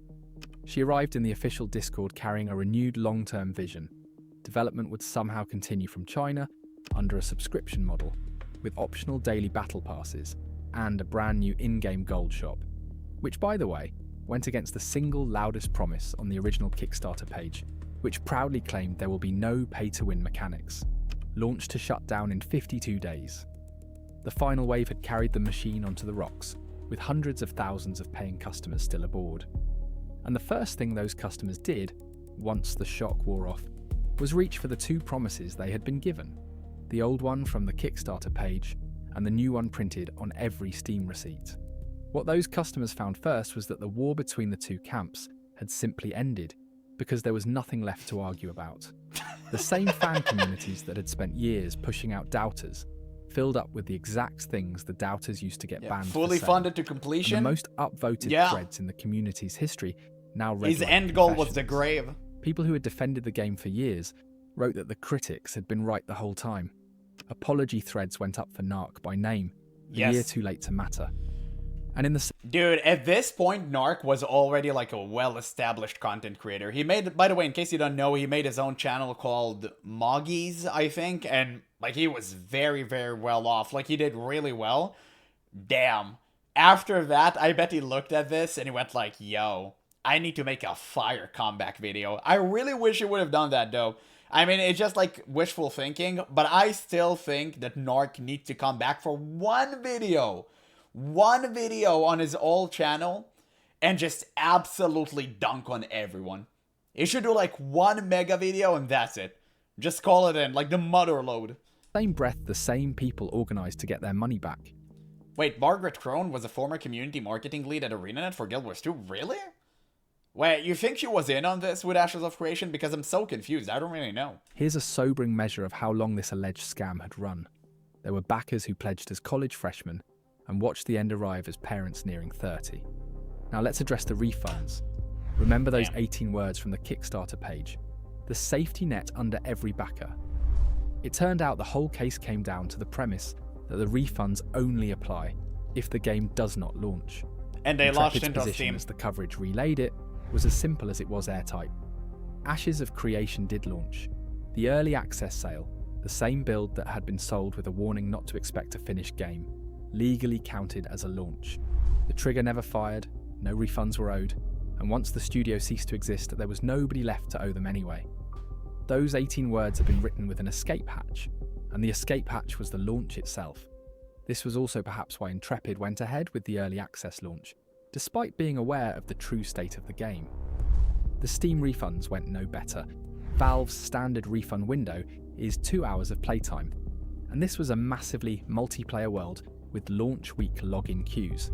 She arrived in the official Discord carrying a renewed long-term vision. Development would somehow continue from China, under a subscription model, with optional daily battle passes and a brand new in-game gold shop, which, by the way, went against the single loudest promise on the original Kickstarter page, which proudly claimed there will be no pay-to-win mechanics, launched to shut down in 52 days. The final wave had carried the machine onto the rocks, with hundreds of thousands of paying customers still aboard. And the first thing those customers did, once the shock wore off, was reach for the two promises they had been given, the old one from the Kickstarter page and the new one printed on every Steam receipt. What those customers found first was that the war between the two camps had simply ended, because there was nothing left to argue about. The same fan communities that had spent years pushing out doubters filled up with the exact things the doubters used to get banned fully for funded to completion. And the most upvoted threads in the community's history now read his like end goal was confessions. the grave. People who had defended the game for years wrote that the critics had been right the whole time. Apology threads went up for Narc by name, a year too late to matter. And in the Dude, at this point, Narc was already like a well-established content creator. He made, by the way, in case you don't know, he made his own channel called Moggies, I think, and like he was very, very well off. Like he did really well. Damn. After that, I bet he looked at this and he went like, yo, I need to make a fire comeback video. I really wish he would have done that though. I mean, it's just like wishful thinking, but I still think that Narc needs to come back for one video on his old channel and just absolutely dunk on everyone. He should do like one mega video and that's it. Just call it in, like the mother load. Same breath, the same people organized to get their money back. Wait, Margaret Crone was a former community marketing lead at ArenaNet for Guild Wars 2? Really? Wait, you think she was in on this with Ashes of Creation? Because I'm so confused, I don't really know. Here's a sobering measure of how long this alleged scam had run. There were backers who pledged as college freshmen and watched the end arrive as parents nearing 30. Now let's address the refunds. Remember those 18 words from the Kickstarter page? The safety net under every backer. It turned out the whole case came down to the premise that the refunds only apply if the game does not launch. And they launched Intrepid's into position, Steam. as the coverage relayed it, was as simple as it was airtight. Ashes of Creation did launch. The early access sale, the same build that had been sold with a warning not to expect a finished game, legally counted as a launch. The trigger never fired, no refunds were owed, and once the studio ceased to exist, there was nobody left to owe them anyway. Those 18 words had been written with an escape hatch, and the escape hatch was the launch itself. This was also perhaps why Intrepid went ahead with the early access launch, despite being aware of the true state of the game. The Steam refunds went no better. Valve's standard refund window is 2 hours of playtime, and this was a massively multiplayer world with launch week login queues.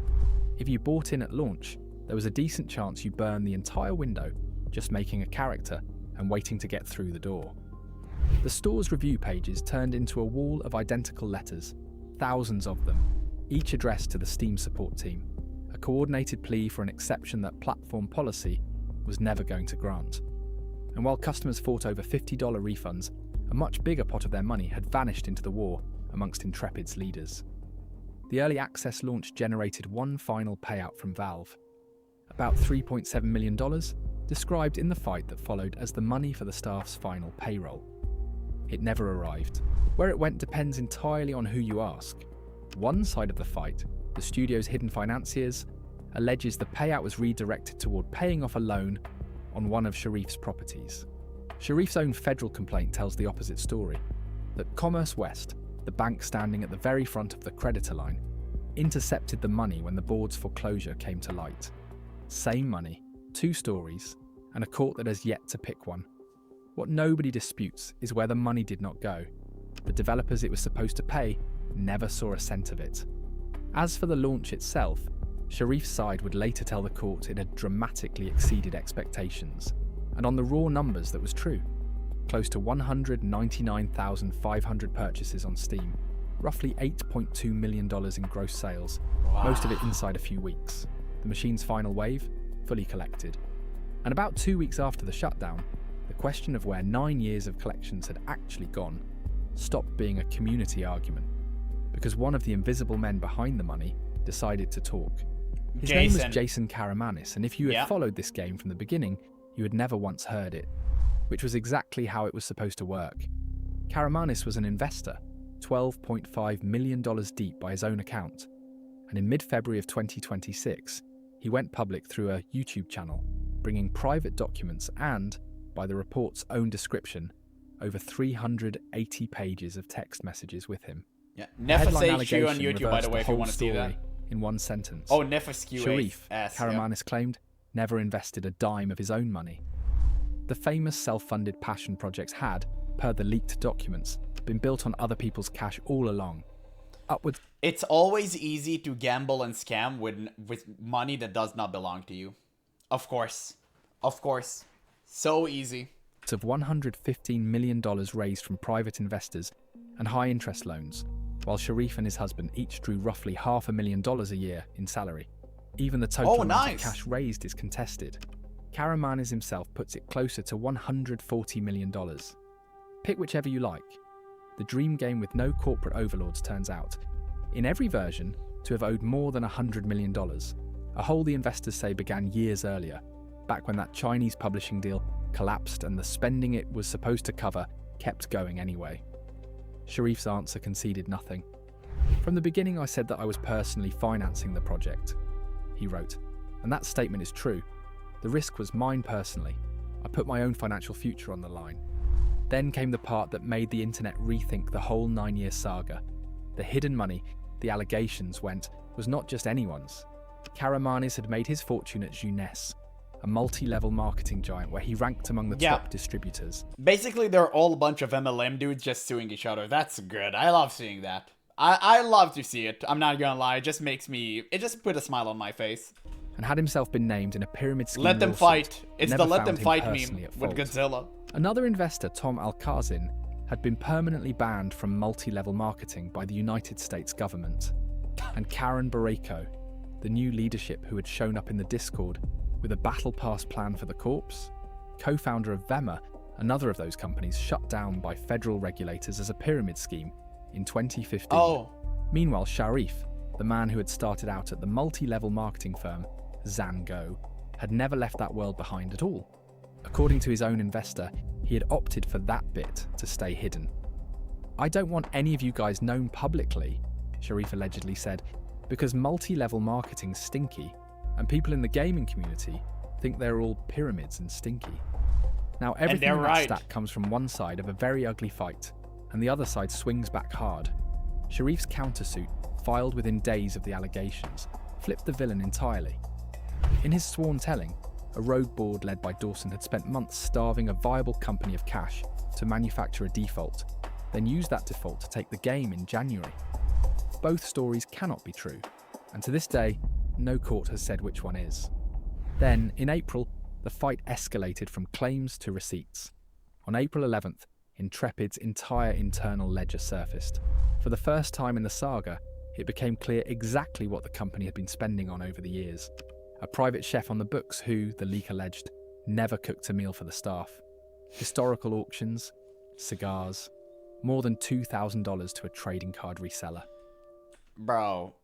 If you bought in at launch, there was a decent chance you burned the entire window just making a character and waiting to get through the door. The store's review pages turned into a wall of identical letters, thousands of them, each addressed to the Steam support team, a coordinated plea for an exception that platform policy was never going to grant. And while customers fought over $50 refunds, a much bigger pot of their money had vanished into the war amongst Intrepid's leaders. The early access launch generated one final payout from Valve, about $3.7 million, described in the fight that followed as the money for the staff's final payroll. It never arrived. Where it went depends entirely on who you ask. One side of the fight, the studio's hidden financiers, alleges the payout was redirected toward paying off a loan on one of Sharif's properties. Sharif's own federal complaint tells the opposite story, that Commerce West, the bank standing at the very front of the creditor line, intercepted the money when the board's foreclosure came to light. Same money, two stories, and a court that has yet to pick one. What nobody disputes is where the money did not go. The developers it was supposed to pay never saw a cent of it. As for the launch itself, Sharif's side would later tell the court it had dramatically exceeded expectations, and on the raw numbers that was true. Close to 199,500 purchases on Steam, roughly $8.2 million in gross sales, most of it inside a few weeks. The machine's final wave, fully collected. And about 2 weeks after the shutdown, the question of where 9 years of collections had actually gone stopped being a community argument, because one of the invisible men behind the money decided to talk. His name was Jason Karamanis, and if you had followed this game from the beginning, you had never once heard it, which was exactly how it was supposed to work. Karamanis was an investor, $12.5 million deep by his own account, and in mid-February of 2026, he went public through a YouTube channel, bringing private documents and, by the report's own description, over 380 pages of text messages with him. Yeah, Nefasq on YouTube, by the way, if you want to see that. In one sentence. Oh, Nefasq. Sharif, Karamanis claimed, never invested a dime of his own money. The famous self-funded passion projects had, per the leaked documents, been built on other people's cash all along. Upwards. It's always easy to gamble and scam with money that does not belong to you. Of course. Of course. So easy. Of $115 million raised from private investors and high-interest loans, while Sharif and his husband each drew roughly $500,000 a year in salary. Even the total amount of cash raised is contested. Karamanis himself puts it closer to $140 million. Pick whichever you like. The dream game with no corporate overlords turns out, in every version, to have owed more than $100 million, a hole the investors say began years earlier, back when that Chinese publishing deal collapsed and the spending it was supposed to cover kept going anyway. Sharif's answer conceded nothing. From the beginning I said that I was personally financing the project, he wrote, and that statement is true. The risk was mine personally. I put my own financial future on the line. Then came the part that made the internet rethink the whole 9-year saga. The hidden money, the allegations went, was not just anyone's. Karamanis had made his fortune at Jeunesse, a multi-level marketing giant where he ranked among the top distributors. Basically, they're all a bunch of MLM dudes just suing each other. That's good. I love seeing that. I love to see it. I'm not gonna lie. It just put a smile on my face. And had himself been named in a pyramid scheme Let them fight. It's the let them fight meme with Godzilla. Another investor, Tom Alkazin, had been permanently banned from multi-level marketing by the United States government. And Karen Barreto, the new leadership who had shown up in the Discord with a battle pass plan for the corpse, co-founder of Vema, another of those companies shut down by federal regulators as a pyramid scheme in 2015. Meanwhile, Sharif, the man who had started out at the multi-level marketing firm Zango, had never left that world behind at all. According to his own investor, he had opted for that bit to stay hidden. "I don't want any of you guys known publicly," Sharif allegedly said, "because multi-level marketing's stinky, and people in the gaming community think they're all pyramids and stinky." Now everything in that stack comes from one side of a very ugly fight, and the other side swings back hard. Sharif's countersuit, filed within days of the allegations, flipped the villain entirely. In his sworn telling, a rogue board led by Dawson had spent months starving a viable company of cash to manufacture a default, then used that default to take the game in January. Both stories cannot be true, and to this day, no court has said which one is. Then, in April, the fight escalated from claims to receipts. On April 11th, Intrepid's entire internal ledger surfaced. For the first time in the saga, it became clear exactly what the company had been spending on over the years. A private chef on the books who, the leak alleged, never cooked a meal for the staff. Historical auctions, cigars, more than $2,000 to a trading card reseller. Bro,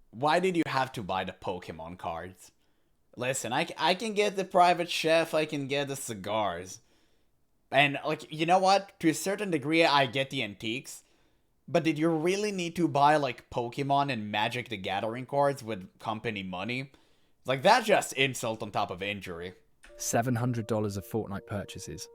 why did you have to buy the Pokemon cards? Listen, I can get the private chef, I can get the cigars. And, like, you know what? To a certain degree, I get the antiques. But did you really need to buy, like, Pokemon and Magic the Gathering cards with company money? Like, that's just insult on top of injury. $700 of Fortnite purchases.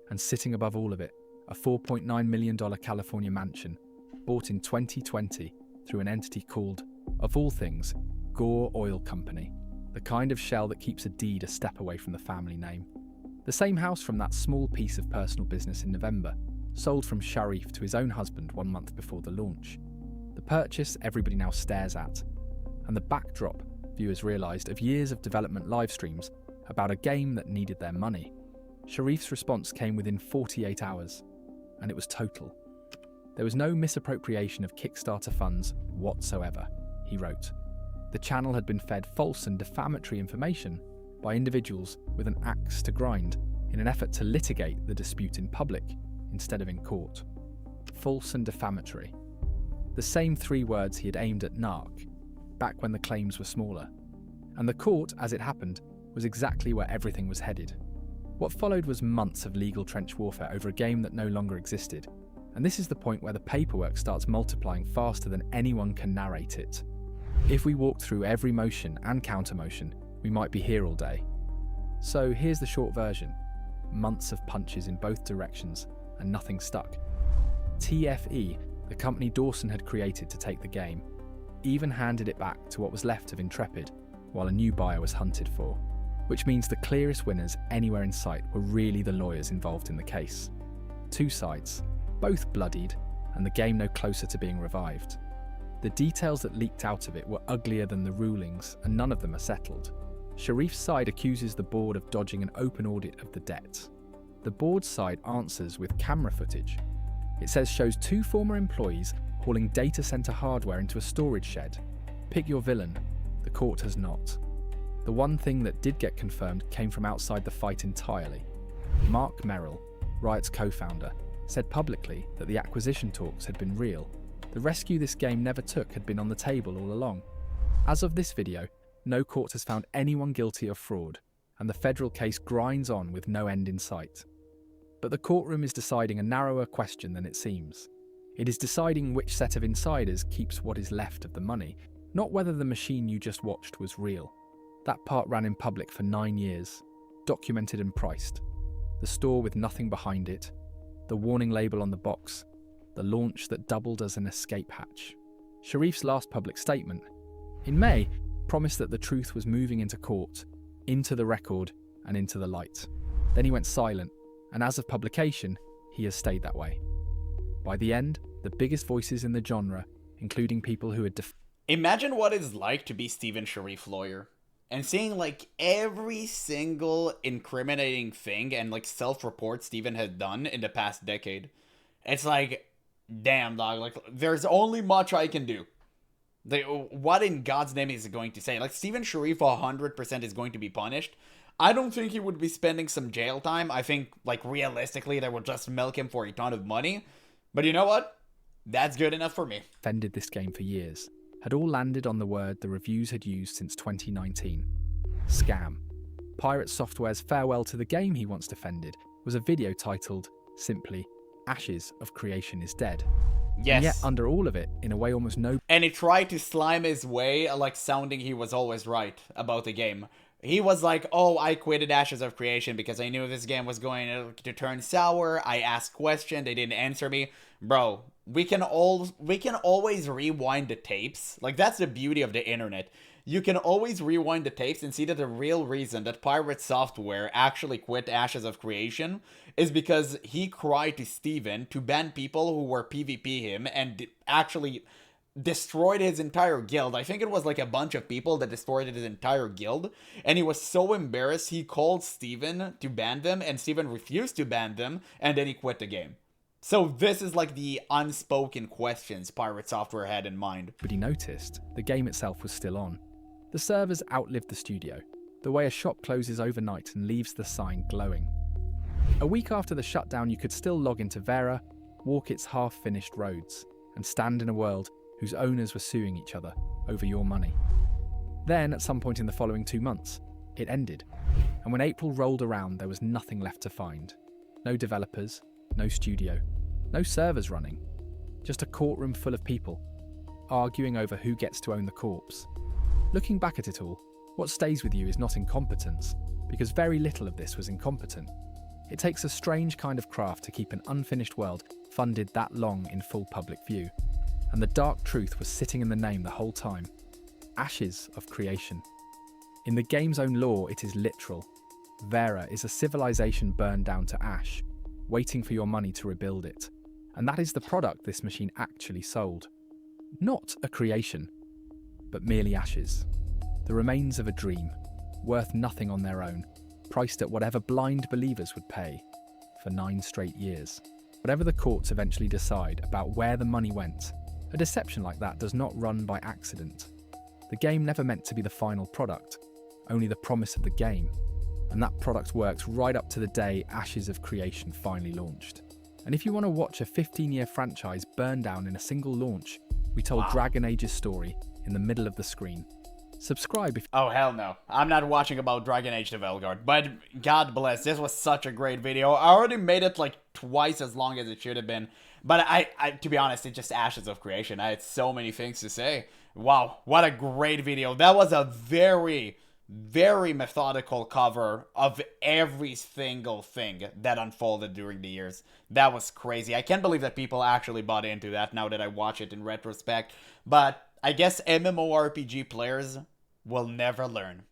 And sitting above all of it, a $4.9 million California mansion, bought in 2020 through an entity called, of all things, Gore Oil Company. The kind of shell that keeps a deed a step away from the family name. The same house from that small piece of personal business in November, sold from Sharif to his own husband 1 month before the launch. The purchase everybody now stares at, and the backdrop, viewers realised, of years of development live streams about a game that needed their money. Sharif's response came within 48 hours, and it was total. There was no misappropriation of Kickstarter funds whatsoever, he wrote. The channel had been fed false and defamatory information by individuals with an axe to grind in an effort to litigate the dispute in public instead of in court. False and defamatory. The same 3 words he had aimed at Narc, back when the claims were smaller. And the court, as it happened, was exactly where everything was headed. What followed was months of legal trench warfare over a game that no longer existed, And this is the point where the paperwork starts multiplying faster than anyone can narrate it. If we walk through every motion and counter-motion, we might be here all day. So here's the short version. Months of punches in both directions, and nothing stuck. TFE, the company Dawson had created to take the game, even handed it back to what was left of Intrepid, while a new buyer was hunted for. Which means the clearest winners anywhere in sight were really the lawyers involved in the case. Two sides, both bloodied, and the game no closer to being revived. The details that leaked out of it were uglier than the rulings, and none of them are settled. Sharif's side accuses the board of dodging an open audit of the debt. The board's side answers with camera footage. It says shows two former employees hauling data center hardware into a storage shed. Pick your villain. The court has not. The one thing that did get confirmed came from outside the fight entirely. Mark Merrill, Riot's co-founder, said publicly that the acquisition talks had been real. The rescue this game never took had been on the table all along. As of this video, no court has found anyone guilty of fraud, and the federal case grinds on with no end in sight. But the courtroom is deciding a narrower question than it seems. It is deciding which set of insiders keeps what is left of the money, not whether the machine you just watched was real. That part ran in public for 9 years, documented and priced. The store with nothing behind it, the warning label on the box, the launch that doubled as an escape hatch. Sharif's last public statement, in May, promised that the truth was moving into court, into the record, and into the light. Then he went silent, and as of publication, he has stayed that way. By the end, the biggest voices in the genre, including people who had Imagine what it's like to be Steven Sharif lawyer. And seeing like every single incriminating thing and like self-report Steven had done in the past decade. It's like, damn dog, like there's only much I can do. What in God's name is it going to say? Like Steven Sharif 100% is going to be punished. I don't think he would be spending some jail time. I think like realistically they would just milk him for a ton of money. But you know what? That's good enough for me. Defended this game for years. Had all landed on the word the reviews had used since 2019. Scam. Pirate Software's farewell to the game he once defended was a video titled, simply, Ashes of Creation is Dead. Yes. And yet, under all of it, in a way almost no... And he tried to slime his way, like sounding he was always right about the game. He was like, oh, I quitted Ashes of Creation because I knew this game was going to turn sour. I asked questions, they didn't answer me. Bro, we can always rewind the tapes. Like, that's the beauty of the internet. You can always rewind the tapes and see that the real reason that Pirate Software actually quit Ashes of Creation is because he cried to Steven to ban people who were PvP him and actually destroyed his entire guild. I think it was like a bunch of people that destroyed his entire guild, and he was so embarrassed he called Steven to ban them, and Steven refused to ban them, and then he quit the game. So this is like the unspoken questions Pirate Software had in mind. But he noticed the game itself was still on. The servers outlived the studio, the way a shop closes overnight and leaves the sign glowing. A week after the shutdown, you could still log into Vera, walk its half-finished roads, and stand in a world whose owners were suing each other over your money. Then, at some point in the following 2 months, it ended. And when April rolled around, there was nothing left to find. No developers, no studio, no servers running. Just a courtroom full of people, arguing over who gets to own the corpse. Looking back at it all, what stays with you is not incompetence, because very little of this was incompetent. It takes a strange kind of craft to keep an unfinished world funded that long in full public view. And the dark truth was sitting in the name the whole time. Ashes of Creation. In the game's own lore, it is literal. Vera is a civilization burned down to ash, waiting for your money to rebuild it. And that is the product this machine actually sold. Not a creation, but merely ashes. The remains of a dream, worth nothing on their own, priced at whatever blind believers would pay, for 9 straight years. Whatever the courts eventually decide about where the money went, a deception like that does not run by accident. The game never meant to be the final product, only the promise of the game. And that product worked right up to the day Ashes of Creation finally launched. And if you want to watch a 15-year franchise burn down in a single launch, we told Dragon Age's story in the middle of the screen. Subscribe if... Oh, hell no. I'm not watching about Dragon Age the Velguard, but God bless, this was such a great video. I already made it like twice as long as it should have been, But to be honest, it's just Ashes of Creation. I had so many things to say. Wow, what a great video. That was a very, very methodical cover of every single thing that unfolded during the years. That was crazy. I can't believe that people actually bought into that now that I watch it in retrospect. But I guess MMORPG players will never learn.